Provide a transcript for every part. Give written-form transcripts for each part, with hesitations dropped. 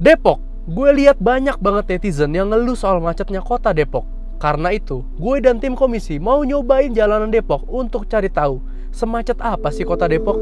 Depok, gue lihat banyak banget netizen yang ngeluh soal macetnya kota Depok. Karena itu, gue dan tim komisi mau nyobain jalanan Depok untuk cari tahu semacet apa sih kota Depok.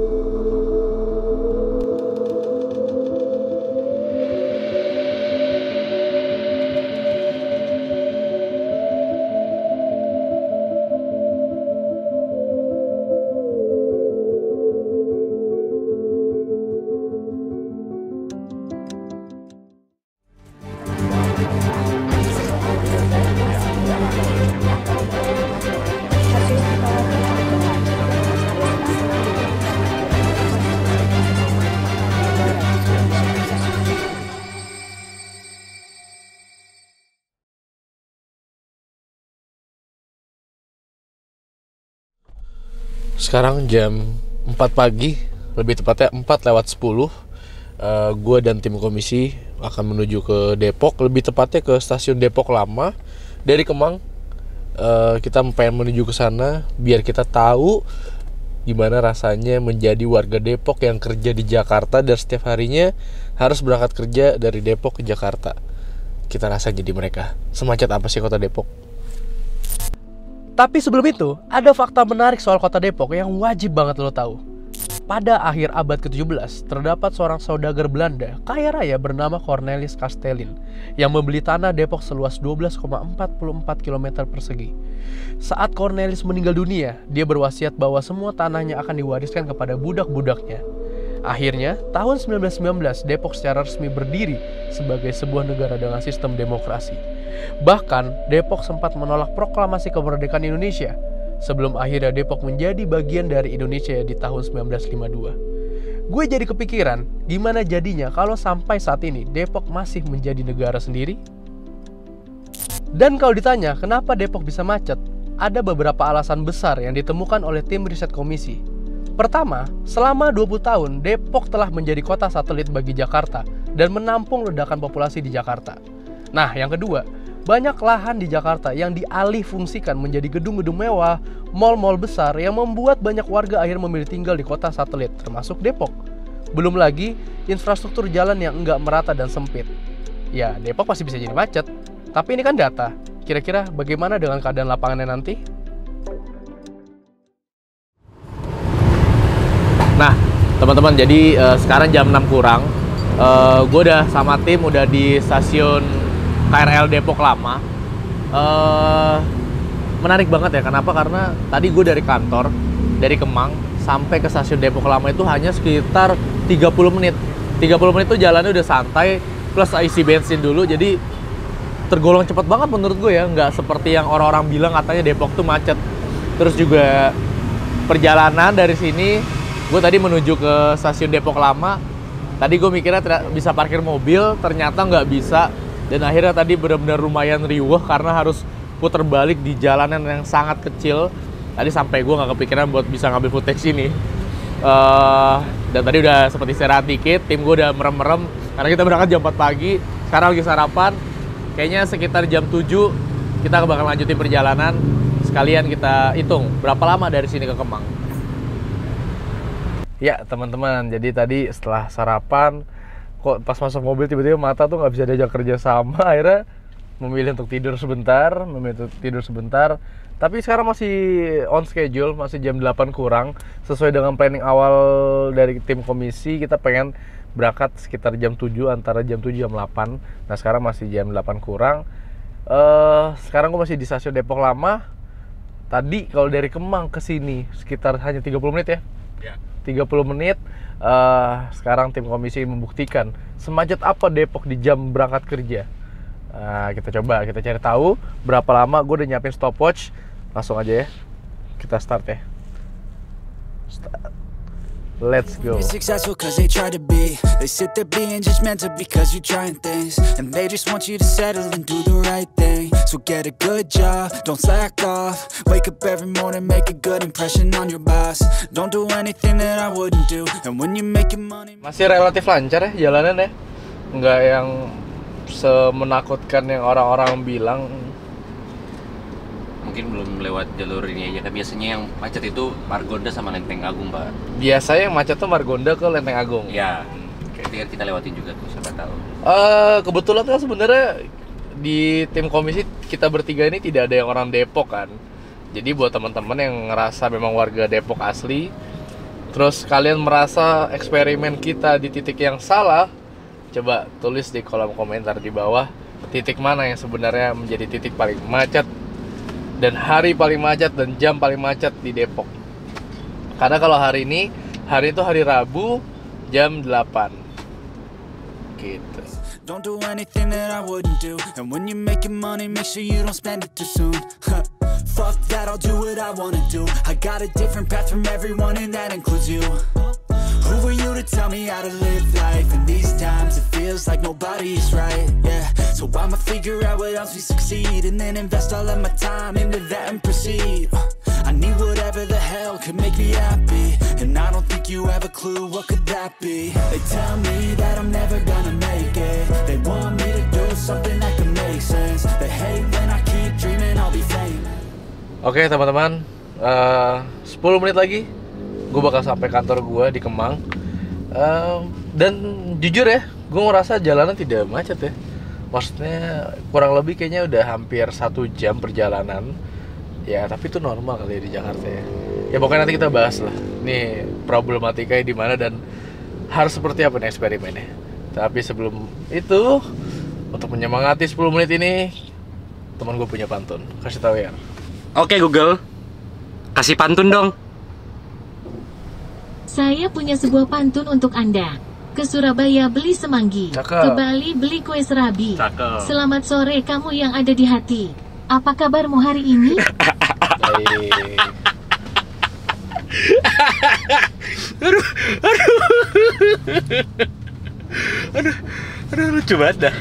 Sekarang jam 4 pagi, lebih tepatnya 4:10. Gue dan tim komisi akan menuju ke Depok, lebih tepatnya ke stasiun Depok Lama. Dari Kemang, kita pengen menuju ke sana biar kita tahu gimana rasanya menjadi warga Depok yang kerja di Jakarta dan setiap harinya harus berangkat kerja dari Depok ke Jakarta. Kita rasa jadi mereka. Semacet apa sih kota Depok? Tapi sebelum itu, ada fakta menarik soal kota Depok yang wajib banget lo tahu. Pada akhir abad ke-17, terdapat seorang saudagar Belanda kaya raya bernama Cornelis Kastelin yang membeli tanah Depok seluas 12,44 km persegi. Saat Cornelis meninggal dunia, dia berwasiat bahwa semua tanahnya akan diwariskan kepada budak-budaknya. Akhirnya, tahun 1919, Depok secara resmi berdiri sebagai sebuah negara dengan sistem demokrasi. Bahkan, Depok sempat menolak proklamasi kemerdekaan Indonesia sebelum akhirnya Depok menjadi bagian dari Indonesia di tahun 1952. Gue jadi kepikiran, gimana jadinya kalau sampai saat ini Depok masih menjadi negara sendiri? Dan kalau ditanya kenapa Depok bisa macet, ada beberapa alasan besar yang ditemukan oleh tim riset komisi. Pertama, selama 20 tahun, Depok telah menjadi kota satelit bagi Jakarta dan menampung ledakan populasi di Jakarta. Nah, yang kedua, banyak lahan di Jakarta yang dialih fungsikan menjadi gedung-gedung mewah, mal-mal besar yang membuat banyak warga akhirnya memilih tinggal di kota satelit, termasuk Depok. Belum lagi, infrastruktur jalan yang enggak merata dan sempit. Ya, Depok pasti bisa jadi macet. Tapi ini kan data. Kira-kira bagaimana dengan keadaan lapangannya nanti? Nah, teman-teman, jadi sekarang jam 6 kurang. Gue udah sama tim, udah di stasiun KRL Depok Lama. Menarik banget ya, kenapa? Karena tadi gue dari kantor, dari Kemang sampai ke stasiun Depok Lama itu hanya sekitar 30 menit. 30 menit itu jalannya udah santai, plus isi bensin dulu, jadi tergolong cepet banget menurut gue ya. Nggak seperti yang orang-orang bilang katanya Depok tuh macet. Terus juga perjalanan dari sini, gue tadi menuju ke stasiun Depok Lama. Tadi gue mikirnya bisa parkir mobil, ternyata nggak bisa. Dan akhirnya tadi benar-benar lumayan riuh karena harus puter balik di jalanan yang sangat kecil. Tadi sampai gue nggak kepikiran buat bisa ngambil footage ini. Dan tadi udah sempat istirahat dikit, tim gue udah merem-merem karena kita berangkat jam 4 pagi. Sekarang lagi sarapan. Kayaknya sekitar jam 7 kita bakal lanjutin perjalanan. Sekalian kita hitung berapa lama dari sini ke Kemang. Ya teman-teman, jadi tadi setelah sarapan, kok pas masuk mobil tiba-tiba mata tuh nggak bisa diajak kerja sama. Akhirnya memilih untuk tidur sebentar. Tapi sekarang masih on schedule, masih jam 8 kurang. Sesuai dengan planning awal dari tim komisi, kita pengen berangkat sekitar jam 7, antara jam 7 jam 8. Nah sekarang masih jam 8 kurang. Sekarang gue masih di stasiun Depok Lama. Tadi kalau dari Kemang ke sini sekitar hanya 30 menit ya? Ya. 30 menit. Sekarang tim komisi membuktikan semacet apa Depok di jam berangkat kerja. Kita cari tahu berapa lama. Gue udah nyiapin stopwatch. Langsung aja ya, kita start ya. Let's go. Successful cause they try to be. They sit there being judgmental because you're trying things, and they just want you to settle and do the right thing. So get a good job, don't slack off. Wake up every morning, make a good impression on your boss. Don't do anything that I wouldn't do. And when you're making money. Masih relatif lancar ya jalanan ya. Nggak yang semenakutkan yang orang-orang bilang. Mungkin belum lewat jalur ini aja kan. Biasanya yang macet itu Margonda sama Lenteng Agung, Pak. Biasanya yang macet tuh Margonda ke Lenteng Agung. Ya. Nanti kan kita lewatin juga tuh, siapa tahu. Kebetulan kan sebenarnya di tim komisi kita bertiga ini tidak ada yang orang Depok kan. Jadi buat teman-teman yang ngerasa memang warga Depok asli, terus kalian merasa eksperimen kita di titik yang salah, coba tulis di kolom komentar di bawah titik mana yang sebenarnya menjadi titik paling macet dan hari paling macet dan jam paling macet di Depok. Karena kalau hari itu hari Rabu jam 8 gitu. Don't do anything that I wouldn't do. And when you're making money, make sure you don't spend it too soon. Fuck that, I'll do what I wanna do. I got a different path from everyone and that includes you. Who are you to tell me how to live life? In these times it feels like nobody's right, yeah. So I'ma figure out what else we succeed, and then invest all of my time into that and proceed. I need whatever the hell could make me happy, and I don't think you have a clue what could that be. They tell me that I'm never gonna make it. They want me to do something that can make sense. They hate when I keep dreaming I'll be famous. Oke teman-teman, 10 menit lagi gue bakal sampai kantor gue di Kemang. Dan jujur ya, gue ngerasa jalanan tidak macet ya. Maksudnya kurang lebih kayaknya udah hampir 1 jam perjalanan. Ya tapi itu normal kali ya di Jakarta ya. Ya pokoknya nanti kita bahas lah nih problematikanya di mana dan harus seperti apa nih eksperimennya. Tapi sebelum itu, untuk menyemangati 10 menit ini, teman gue punya pantun. Kasih tahu ya. Oke Google, kasih pantun dong. Saya punya sebuah pantun untuk Anda. Ke Surabaya beli semanggi, Cakep. ke Bali beli kue serabi. Cakep. Selamat sore kamu yang ada di hati. Apa kabarmu hari ini? Baik. Aduh lucu banget dah.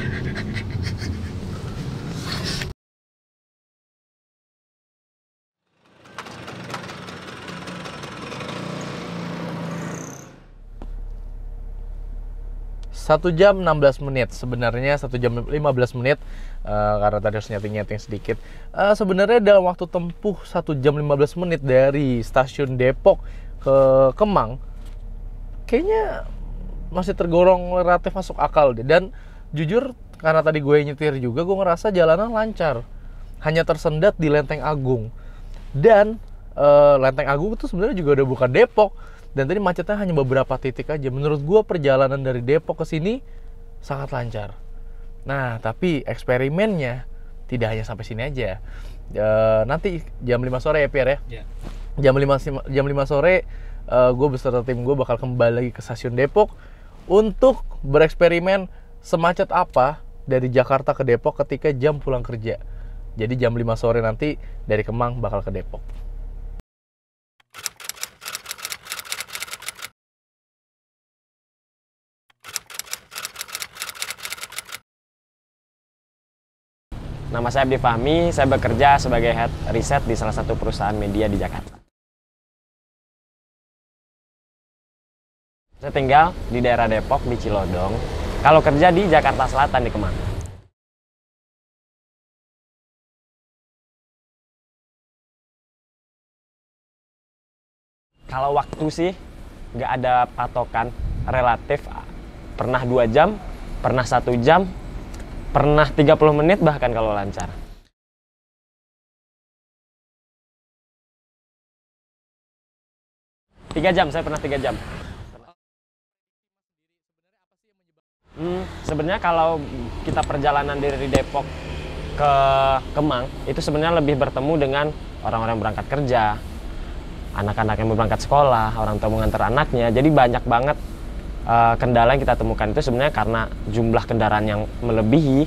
Satu jam 16 menit, sebenarnya 1 jam 15 menit karena tadi harus nyeting sedikit. Sebenarnya dalam waktu tempuh 1 jam 15 menit dari stasiun Depok ke Kemang, kayaknya masih tergolong relatif masuk akal deh. Dan jujur karena tadi gue nyetir juga, gue ngerasa jalanan lancar, hanya tersendat di Lenteng Agung. Dan Lenteng Agung itu sebenarnya juga udah bukan Depok. Dan tadi macetnya hanya beberapa titik aja. Menurut gue perjalanan dari Depok ke sini sangat lancar. Nah, tapi eksperimennya tidak hanya sampai sini aja. Nanti jam 5 sore ya Pierre ya? Yeah. Jam 5 sore gue beserta tim gue bakal kembali lagi ke stasiun Depok untuk bereksperimen semacet apa dari Jakarta ke Depok ketika jam pulang kerja. Jadi jam 5 sore nanti dari Kemang bakal ke Depok. Nama saya Abdi Fahmi, saya bekerja sebagai head riset di salah satu perusahaan media di Jakarta. Saya tinggal di daerah Depok, di Cilodong. Kalau kerja di Jakarta Selatan, di Kemang. Kalau waktu sih, nggak ada patokan, relatif. Pernah 2 jam, pernah 1 jam, pernah 30 menit bahkan kalau lancar. Tiga jam, saya pernah 3 jam. Sebenarnya kalau kita perjalanan dari Depok ke Kemang, itu sebenarnya lebih bertemu dengan orang-orang berangkat kerja, anak-anak yang berangkat sekolah, orang tua mengantar anaknya. Jadi banyak banget kendala yang kita temukan itu sebenarnya karena jumlah kendaraan yang melebihi.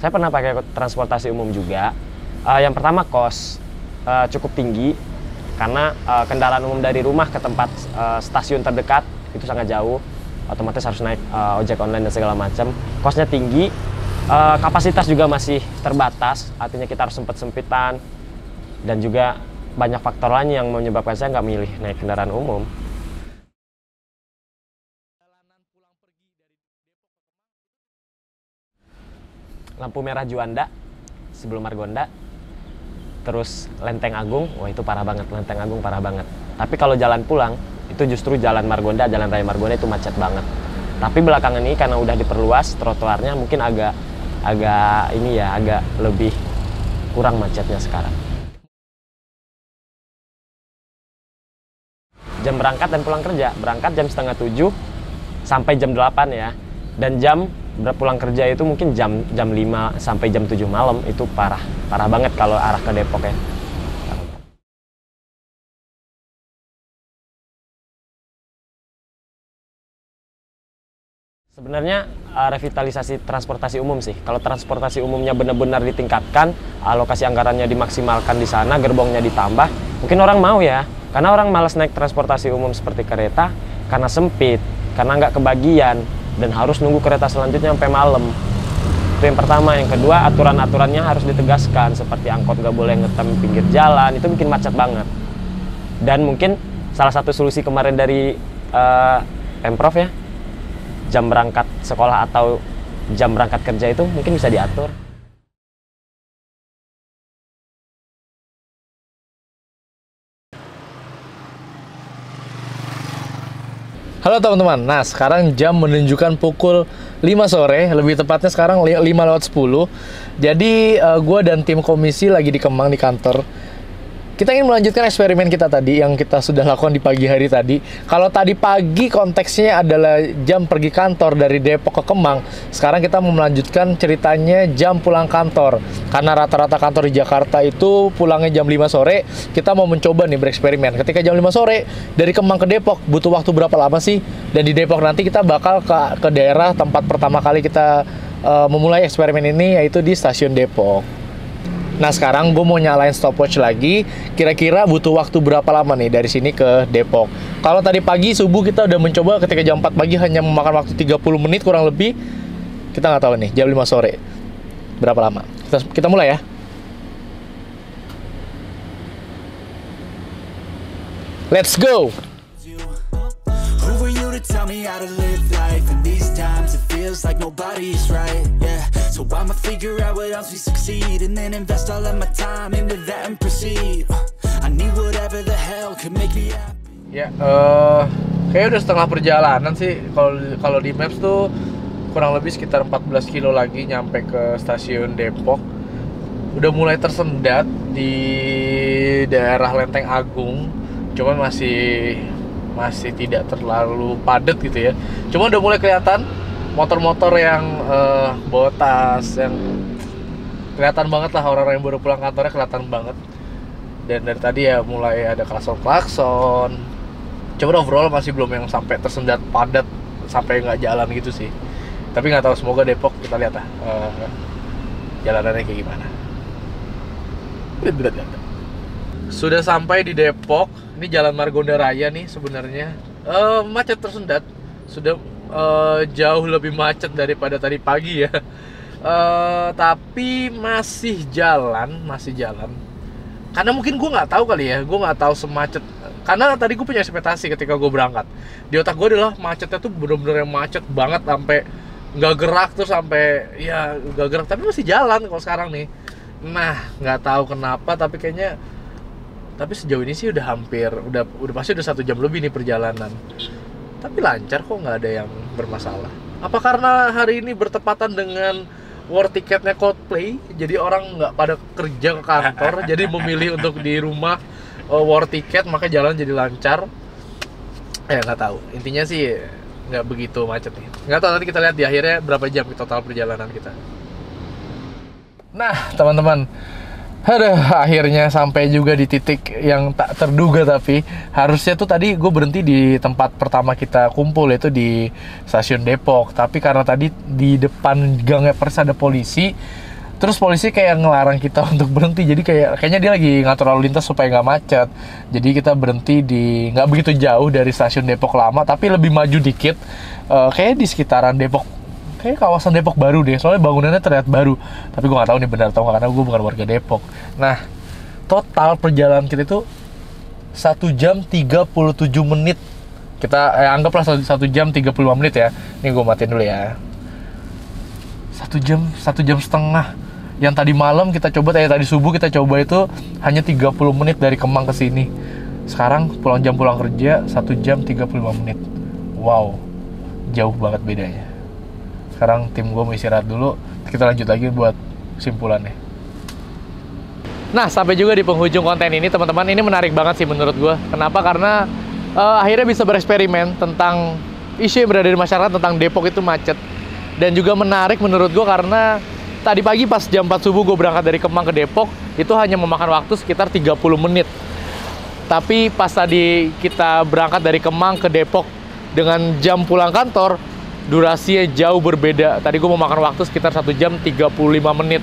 Saya pernah pakai transportasi umum juga. Yang pertama kos cukup tinggi karena kendaraan umum dari rumah ke tempat stasiun terdekat itu sangat jauh. Otomatis harus naik ojek online dan segala macam. Kosnya tinggi, kapasitas juga masih terbatas, artinya kita harus sempit-sempitan dan juga banyak faktor lain yang menyebabkan saya nggak milih naik kendaraan umum. Lampu merah Juanda sebelum Margonda. terus Lenteng Agung, wah itu parah banget, Lenteng Agung parah banget. Tapi kalau jalan pulang, itu justru Jalan Margonda, Jalan Raya Margonda itu macet banget. Tapi belakangan ini karena udah diperluas trotoarnya, mungkin agak lebih kurang macetnya sekarang. Jam berangkat dan pulang kerja, berangkat jam setengah 7 sampai jam 8 ya. Dan jam pulang kerja itu mungkin jam 5 sampai jam 7 malam, itu parah banget kalau arah ke Depok ya. Sebenarnya revitalisasi transportasi umum sih. Kalau transportasi umumnya benar-benar ditingkatkan, alokasi anggarannya dimaksimalkan di sana, gerbongnya ditambah, mungkin orang mau ya. Karena orang malas naik transportasi umum seperti kereta karena sempit, karena nggak kebagian, dan harus nunggu kereta selanjutnya sampai malam. Itu yang pertama. Yang kedua, aturan-aturannya harus ditegaskan, seperti angkot nggak boleh ngetem pinggir jalan, itu bikin macet banget. Dan mungkin salah satu solusi kemarin dari Pemprov ya, jam berangkat sekolah atau jam berangkat kerja itu mungkin bisa diatur. Halo teman-teman, nah sekarang jam menunjukkan pukul 5 sore, lebih tepatnya sekarang 5:10. Jadi gue dan tim komisi lagi di Kemang di kantor. Kita ingin melanjutkan eksperimen kita tadi yang kita sudah lakukan di pagi hari tadi. Kalau tadi pagi konteksnya adalah jam pergi kantor dari Depok ke Kemang, sekarang kita mau melanjutkan ceritanya jam pulang kantor. Karena rata-rata kantor di Jakarta itu pulangnya jam 5 sore, kita mau mencoba nih bereksperimen. Ketika jam 5 sore dari Kemang ke Depok butuh waktu berapa lama sih? Dan di Depok nanti kita bakal ke daerah tempat pertama kali kita memulai eksperimen ini, yaitu di stasiun Depok. Nah sekarang gue mau nyalain stopwatch lagi. Kira-kira butuh waktu berapa lama nih dari sini ke Depok. Kalau tadi pagi subuh kita udah mencoba ketika jam 4 pagi hanya memakan waktu 30 menit kurang lebih. Kita nggak tahu nih jam 5 sore berapa lama. Kita mulai ya. Let's go. Who are you to tell me how to live life? In these times it feels like nobody's right, yeah. So I'ma figure out what else we succeed, and then invest all of my time into that and proceed. I need whatever the hell could make me happy. Ya, kayaknya udah setengah perjalanan sih. Kalau di Maps tuh kurang lebih sekitar 14 kilo lagi nyampe ke stasiun Depok. Udah mulai tersendat di daerah Lenteng Agung, cuman masih tidak terlalu padat gitu ya. Cuma udah mulai kelihatan motor-motor yang bawa tas, yang kelihatan banget lah, orang-orang yang baru pulang kantornya kelihatan banget. Dan dari tadi ya mulai ada klakson. Cuma overall masih belum yang sampai tersendat padat sampai nggak jalan gitu sih. Tapi nggak tahu, semoga Depok kita lihat lah jalanannya kayak gimana. Sudah sampai di Depok. Ini Jalan Margonda Raya nih sebenarnya. Macet tersendat. Sudah jauh lebih macet daripada tadi pagi ya. Tapi masih jalan. Karena mungkin gue nggak tahu kali ya. Gue nggak tahu semacet. Karena tadi gue punya ekspektasi ketika gue berangkat. Di otak gue adalah macetnya tuh bener-bener yang macet banget sampai nggak gerak, terus sampai ya nggak gerak. Tapi masih jalan kalau sekarang nih. Nah nggak tahu kenapa, tapi sejauh ini sih udah pasti udah 1 jam lebih nih perjalanan. Tapi lancar kok, nggak ada yang bermasalah. Apa karena hari ini bertepatan dengan war tiketnya Coldplay, jadi orang nggak pada kerja ke kantor, jadi memilih untuk di rumah war tiket, maka jalan jadi lancar. Nggak tahu. Intinya sih nggak begitu macet nih. Nggak tahu, nanti kita lihat di akhirnya berapa jam total perjalanan kita. Nah teman-teman, akhirnya sampai juga di titik yang tak terduga. Tapi harusnya tuh tadi gue berhenti di tempat pertama kita kumpul, yaitu di stasiun Depok. Tapi karena tadi di depan gangnya persis ada polisi, terus polisi kayak ngelarang kita untuk berhenti. Jadi kayaknya dia lagi ngatur lalu lintas supaya nggak macet. Jadi kita berhenti di nggak begitu jauh dari stasiun Depok lama, tapi lebih maju dikit. Kayaknya di sekitaran Depok, kayak kawasan Depok Baru deh, soalnya bangunannya terlihat baru. Tapi gue nggak tahu nih benar atau nggak, karena gue bukan warga Depok. Nah, total perjalanan kita itu 1 jam 37 menit. Kita anggaplah 1 jam 35 menit ya. Ini gue matiin dulu ya. 1 jam setengah. Yang tadi malam kita coba, tadi subuh kita coba itu hanya 30 menit dari Kemang ke sini. Sekarang pulang kerja 1 jam 35 menit. Wow, jauh banget bedanya. Sekarang tim gue mau istirahat dulu, kita lanjut lagi buat kesimpulannya. Nah, sampai juga di penghujung konten ini teman-teman. Ini menarik banget sih menurut gue. Kenapa? Karena akhirnya bisa bereksperimen tentang isu yang berada di masyarakat tentang Depok itu macet. Dan juga menarik menurut gue karena tadi pagi pas jam 4 subuh gue berangkat dari Kemang ke Depok, itu hanya memakan waktu sekitar 30 menit. Tapi pas tadi kita berangkat dari Kemang ke Depok dengan jam pulang kantor, durasinya jauh berbeda. Tadi gue memakan waktu sekitar 1 jam 35 menit.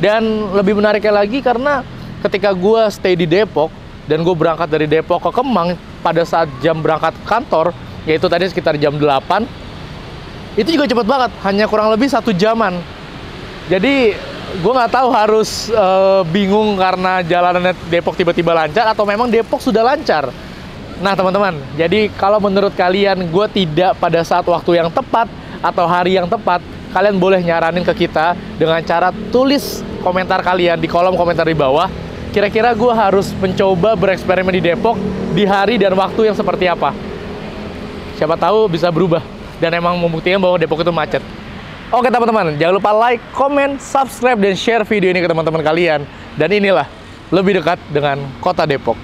Dan lebih menariknya lagi karena ketika gue stay di Depok dan gue berangkat dari Depok ke Kemang pada saat jam berangkat kantor, yaitu tadi sekitar jam 8, itu juga cepet banget, hanya kurang lebih 1 jaman. Jadi gue nggak tahu harus bingung karena jalanannya Depok tiba-tiba lancar atau memang Depok sudah lancar. Nah teman-teman, jadi kalau menurut kalian gue tidak pada saat waktu yang tepat atau hari yang tepat, kalian boleh nyaranin ke kita dengan cara tulis komentar kalian di kolom komentar di bawah. Kira-kira gue harus mencoba bereksperimen di Depok di hari dan waktu yang seperti apa. Siapa tahu bisa berubah dan emang membuktikan bahwa Depok itu macet. Oke teman-teman, jangan lupa like, komen, subscribe, dan share video ini ke teman-teman kalian. Dan inilah lebih dekat dengan kota Depok.